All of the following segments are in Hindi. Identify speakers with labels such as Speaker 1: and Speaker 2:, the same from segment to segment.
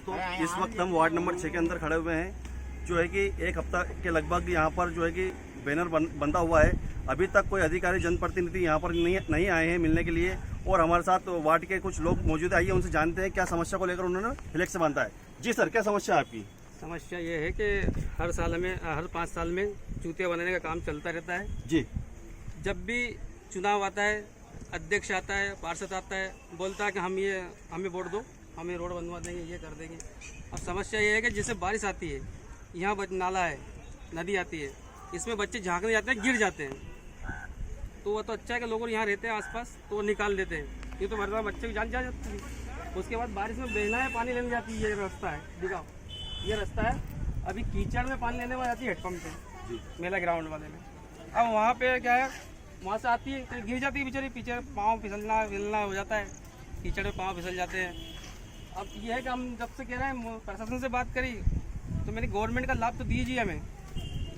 Speaker 1: दोस्तों, इस वक्त हम वार्ड नंबर 6 के अंदर खड़े हुए हैं। जो है कि एक हफ्ता के लगभग यहाँ पर जो है कि बैनर बंधा हुआ है। अभी तक कोई अधिकारी जनप्रतिनिधि यहाँ पर नहीं आए हैं मिलने के लिए। और हमारे साथ वार्ड के कुछ लोग मौजूद आइए उनसे जानते हैं क्या समस्या को लेकर उन्होंने फ्लेक्स बांधा है। जी सर, क्या समस्या है आपकी?
Speaker 2: समस्या ये है कि हर 5 साल में चूतिया बनाने का काम चलता रहता है
Speaker 1: जी।
Speaker 2: जब भी चुनाव आता है, अध्यक्ष आता है, पार्षद आता है, बोलता है कि हमें वोट दो, हमें रोड बनवा देंगे, ये कर देंगे। अब समस्या ये है कि जैसे बारिश आती है, यहाँ नाला है, नदी आती है, इसमें बच्चे झांकने जाते हैं, गिर जाते हैं। तो वो तो अच्छा है कि लोग यहाँ रहते हैं आसपास, तो वो निकाल देते हैं। ये तो मरना बच्चे की जान जा जाती है। उसके बाद बारिश में बहना है, पानी लेने जाती है। ये रास्ता है, दिखाओ, ये रास्ता है। अभी कीचड़ में पानी लेने में जाती है हेडपम्प पे, मेला ग्राउंड वाले में। अब वहाँ पे क्या है, वहाँ से आती है तो गिर जाती है बेचारी, पीछे पाँव फिसलना हो जाता है, कीचड़ में पाँव फिसल जाते हैं। अब ये है कि हम जब से कह रहे हैं, प्रशासन से बात करी तो मैंने गवर्नमेंट का लाभ तो दीजिए हमें।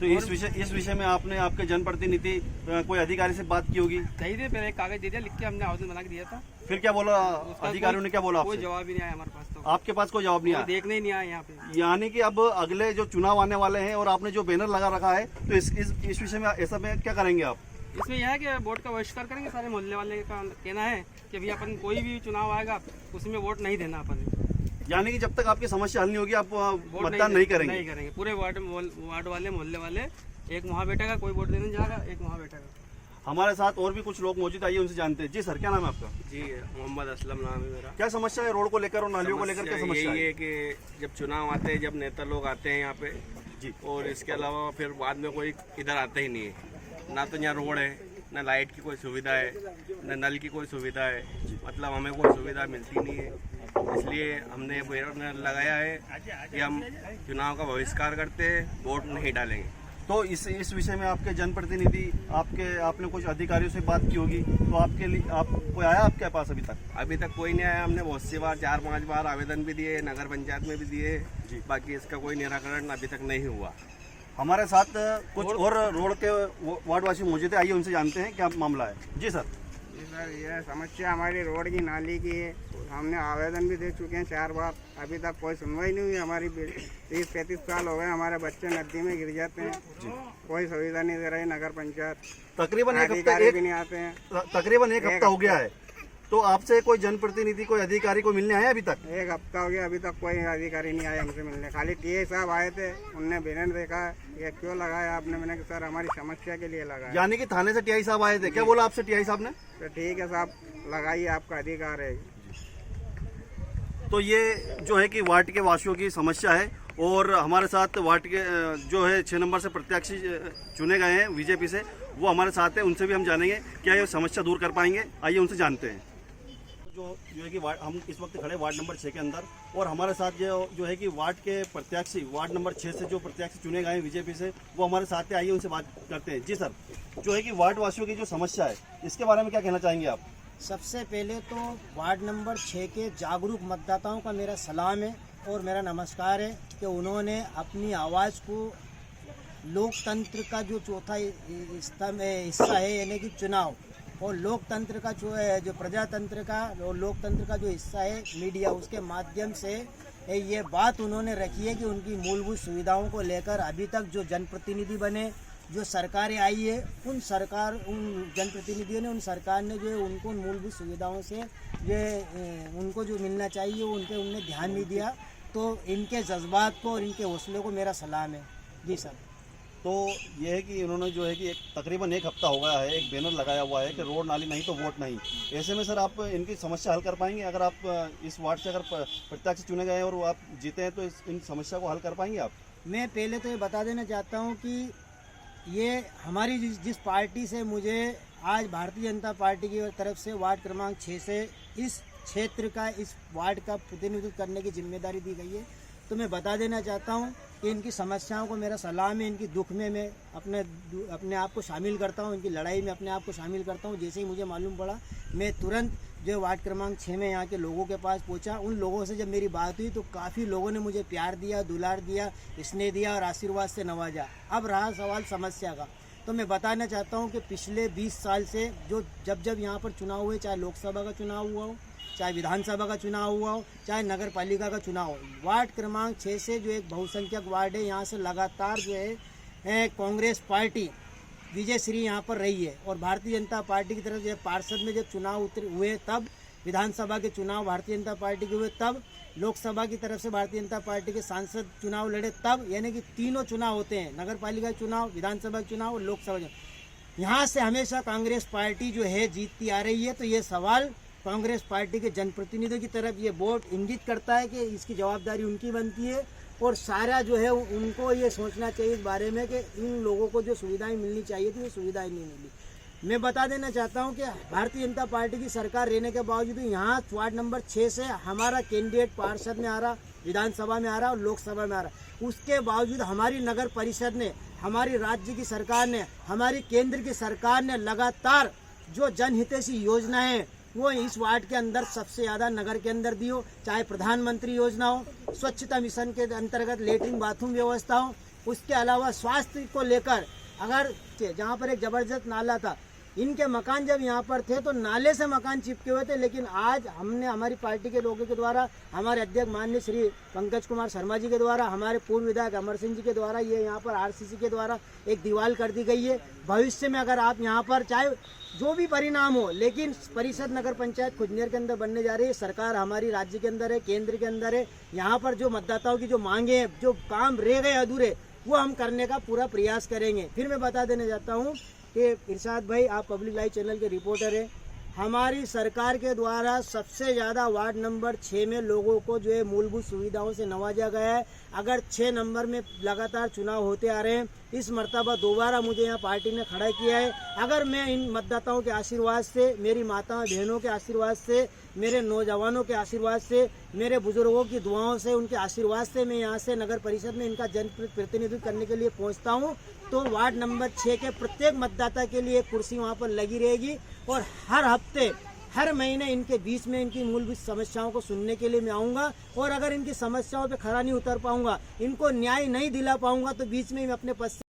Speaker 1: तो इस विषय में आपने आपके जनप्रतिनिधि कोई अधिकारी से बात की होगी?
Speaker 2: दे दिए, पहले एक कागज दे दिया, लिख के हमने आवेदन बना के दिया था।
Speaker 1: फिर क्या बोला अधिकारियों ने? क्या बोला
Speaker 2: कोई
Speaker 1: आपसे?
Speaker 2: जवाब ही नहीं आया हमारे पास। तो
Speaker 1: आपके पास कोई जवाब नहीं आया?
Speaker 2: देखने ही नहीं आया यहाँ पे।
Speaker 1: यानी कि अब अगले जो चुनाव आने वाले हैं और आपने जो बैनर लगा रखा है, तो इस विषय में ऐसा में क्या करेंगे आप?
Speaker 2: इसमें यह है कि वोट का बहिष्कार करेंगे। सारे मोहल्ले वाले का कहना है कि भैया अपन कोई भी चुनाव आएगा उसमें वोट नहीं देना अपन।
Speaker 1: यानी कि जब तक आपकी समस्या हल नहीं होगी आप मतदान नहीं करेंगे?
Speaker 2: नहीं करेंगे। पूरे वार्ड वाले, मोहल्ले वाले, एक वहाँ बैठेगा, कोई वोट देने जाएगा, एक वहाँ बैठेगा।
Speaker 1: हमारे साथ और भी कुछ लोग मौजूद, आइए उनसे जानते हैं। जी सर, क्या नाम है आपका?
Speaker 3: जी, मोहम्मद असलम नाम है मेरा।
Speaker 1: क्या समस्या है रोड को लेकर और नालियों को लेकर? क्या समस्या
Speaker 3: यही
Speaker 1: है?
Speaker 3: है कि जब चुनाव आते हैं, जब नेता लोग आते हैं यहाँ पे
Speaker 1: जी,
Speaker 3: और इसके अलावा फिर बाद में कोई इधर आता ही नहीं है। ना तो यहाँ रोड है, ना लाइट की कोई सुविधा है, ना नल की कोई सुविधा है। मतलब हमें कोई सुविधा मिलती नहीं है। इसलिए हमने बैनर लगाया है कि हम चुनाव का बहिष्कार करते हैं, वोट नहीं डालेंगे।
Speaker 1: तो इस विषय में आपके जनप्रतिनिधि आपने कुछ अधिकारियों से बात की होगी, तो आपके लिए कोई आया आपके पास अभी तक?
Speaker 3: अभी तक कोई नहीं आया। हमने बहुत सी बार 4-5 बार आवेदन भी दिए, नगर पंचायत में भी दिए जी। बाकी इसका कोई निराकरण अभी तक नहीं हुआ।
Speaker 1: हमारे साथ कुछ और रोड के वार्डवासी मौजूद है, आइए उनसे जानते हैं क्या मामला है। जी सर।
Speaker 4: जी सर, यह समस्या हमारी रोड की, नाली की है। हमने आवेदन भी दे चुके हैं 4 बार, अभी तक कोई सुनवाई नहीं हुई। हमारी 30-35 साल हो गए, हमारे बच्चे नदी में गिर जाते हैं, कोई सुविधा नहीं दे रही नगर पंचायत।
Speaker 1: तकरीबन
Speaker 4: अधिकारी भी नहीं आते हैं।
Speaker 1: तकरीबन एक हफ्ता हो गया है। तो आपसे कोई जनप्रतिनिधि, कोई अधिकारी को मिलने आया अभी तक?
Speaker 4: एक हफ्ता हो गया, अभी तक कोई अधिकारी नहीं आया हमसे मिलने। खाली टीआई साहब आए थे, उनने बैनर देखा, ये क्यों लगाया आपने? मैंने कहा सर हमारी समस्या के लिए लगाया।
Speaker 1: यानी कि थाने से टीआई साहब आए थे, क्या बोला आपसे टीआई साहब ने?
Speaker 4: तो ठीक है साहब, लगाइए, आपका अधिकार है।
Speaker 1: तो ये जो है कि वार्ड के वासियों की समस्या है। और हमारे साथ वार्ड के जो है 6 नंबर से प्रत्याशी चुने गए हैं बीजेपी से, वो हमारे साथ हैं। उनसे भी हम जानेंगे क्या ये समस्या दूर कर पाएंगे। आइए उनसे जानते हैं। जो है कि हम इस वक्त खड़े वार्ड नंबर 6 के अंदर, और हमारे साथ जो है कि वार्ड के प्रत्याशी, वार्ड नंबर 6 से जो प्रत्याशी चुने गए हैं बीजेपी से, वो हमारे साथ हैं। आइए उनसे बात करते हैं। जी सर, जो है कि वार्ड वासियों की जो समस्या है, इसके बारे में क्या कहना चाहेंगे आप?
Speaker 5: सबसे पहले तो वार्ड नंबर 6 के जागरूक मतदाताओं का मेरा सलाम है और मेरा नमस्कार है कि उन्होंने अपनी आवाज़ को लोकतंत्र का जो चौथा हिस्सा है, यानी कि चुनाव, और लोकतंत्र का जो प्रजातंत्र का और लोकतंत्र का जो हिस्सा है मीडिया, उसके माध्यम से ये बात उन्होंने रखी है कि उनकी मूलभूत सुविधाओं को लेकर अभी तक जो जनप्रतिनिधि बने, जो सरकारें आई है, उन जनप्रतिनिधियों ने, उन सरकार ने जो है उनको मूलभूत सुविधाओं से उनको जो मिलना चाहिए उनने ध्यान नहीं दिया। तो इनके जज्बात को और इनके हौसले को मेरा सलाम है। जी सर।
Speaker 1: तो ये है कि उन्होंने जो है कि तकरीबन एक हफ्ता हो गया है, एक बैनर लगाया हुआ है कि रोड नाली नहीं तो वोट नहीं। ऐसे में सर आप इनकी समस्या हल कर पाएंगे? अगर आप इस वार्ड से अगर प्रत्याशी चुने गए हैं और आप जीते हैं, तो इन समस्या को हल कर पाएंगे आप?
Speaker 5: मैं पहले तो ये बता देना चाहता हूँ कि ये हमारी जिस पार्टी से मुझे आज भारतीय जनता पार्टी की तरफ से वार्ड क्रमांक 6 से इस क्षेत्र का, इस वार्ड का प्रतिनिधित्व करने की जिम्मेदारी दी गई है, तो मैं बता देना चाहता हूँ कि इनकी समस्याओं को मेरा सलाम है। इनकी दुख में मैं अपने आप को शामिल करता हूँ, इनकी लड़ाई में अपने आप को शामिल करता हूँ। जैसे ही मुझे मालूम पड़ा, मैं तुरंत जो वार्ड क्रमांक 6 में यहाँ के लोगों के पास पहुँचा। उन लोगों से जब मेरी बात हुई तो काफ़ी लोगों ने मुझे प्यार दिया, दुलार दिया, स्नेह दिया और आशीर्वाद से नवाजा। अब रहा सवाल समस्या का, तो मैं बताना चाहता हूँ कि पिछले 20 साल से जब यहाँ पर चुनाव हुए, चाहे लोकसभा का चुनाव हुआ हो, चाहे विधानसभा का चुनाव हुआ हो, चाहे नगर पालिका का चुनाव हो। वार्ड क्रमांक 6 से जो एक बहुसंख्यक वार्ड है, यहाँ से लगातार जो है कांग्रेस पार्टी विजयश्री यहाँ पर रही है। और भारतीय जनता पार्टी की तरफ जो पार्षद में जब चुनाव हुए तब, विधानसभा के चुनाव भारतीय जनता पार्टी के हुए तब, लोकसभा की तरफ से भारतीय जनता पार्टी के सांसद चुनाव लड़े तब, यानी कि तीनों चुनाव होते हैं, नगर पालिका चुनाव, विधानसभा चुनाव और लोकसभा चुनाव। यहाँ से हमेशा कांग्रेस पार्टी जो है जीतती आ रही है। तो ये सवाल कांग्रेस पार्टी के जनप्रतिनिधियों की तरफ ये वोट इंगित करता है कि इसकी जवाबदारी उनकी बनती है और सारा जो है उनको ये सोचना चाहिए इस बारे में कि इन लोगों को जो सुविधाएं मिलनी चाहिए थी वो सुविधाएं नहीं मिली। मैं बता देना चाहता हूं कि भारतीय जनता पार्टी की सरकार रहने के बावजूद यहाँ वार्ड नंबर 6 से हमारा कैंडिडेट पार्षद में आ रहा, विधानसभा में आ रहा और लोकसभा में आ रहा। उसके बावजूद हमारी नगर परिषद ने, हमारी राज्य की सरकार ने, हमारी केंद्र की सरकार ने लगातार जो जनहितैषी योजना है वो इस वार्ड के अंदर सबसे ज़्यादा नगर के अंदर दी हो, चाहे प्रधानमंत्री योजना हो, स्वच्छता मिशन के अंतर्गत लेटरिन बाथरूम व्यवस्था हो, उसके अलावा स्वास्थ्य को लेकर अगर जहाँ पर एक जबरदस्त नाला था, इनके मकान जब यहाँ पर थे तो नाले से मकान चिपके हुए थे, लेकिन आज हमने हमारी पार्टी के लोगों के द्वारा, हमारे अध्यक्ष माननीय श्री पंकज कुमार शर्मा जी के द्वारा, हमारे पूर्व विधायक अमर सिंह जी के द्वारा ये यहाँ पर आरसीसी के द्वारा एक दीवार कर दी गई है। भविष्य में अगर आप यहाँ पर चाहे जो भी परिणाम हो, लेकिन परिषद नगर पंचायत खुजनेर के अंदर बनने जा रही है, सरकार हमारी राज्य के अंदर है, केंद्र के अंदर है। यहाँ पर जो मतदाताओं की जो मांगे हैं, जो काम रह गए अधूरे, वो हम करने का पूरा प्रयास करेंगे। फिर मैं बता देना चाहता हूँ कि इरशाद भाई, आप पब्लिक लाइव चैनल के रिपोर्टर हैं, हमारी सरकार के द्वारा सबसे ज़्यादा वार्ड नंबर 6 में लोगों को जो है मूलभूत सुविधाओं से नवाजा गया है। अगर 6 नंबर में लगातार चुनाव होते आ रहे हैं, इस मर्तबा दोबारा मुझे यहाँ पार्टी ने खड़ा किया है। अगर मैं इन मतदाताओं के आशीर्वाद से, मेरी माताओं बहनों के आशीर्वाद से, मेरे नौजवानों के आशीर्वाद से, मेरे बुजुर्गों की दुआओं से, उनके आशीर्वाद से मैं यहाँ से नगर परिषद में इनका जनप्रतिनिधित्व करने के लिए पहुँचता हूँ, तो वार्ड नंबर 6 के प्रत्येक मतदाता के लिए एक कुर्सी वहाँ पर लगी रहेगी और हर हफ्ते, हर महीने इनके बीच में इनकी मूलभूत समस्याओं को सुनने के लिए मैं आऊँगा। और अगर इनकी समस्याओं पे खरा नहीं उतर पाऊँगा, इनको न्याय नहीं दिला पाऊँगा, तो बीच में मैं अपने पद से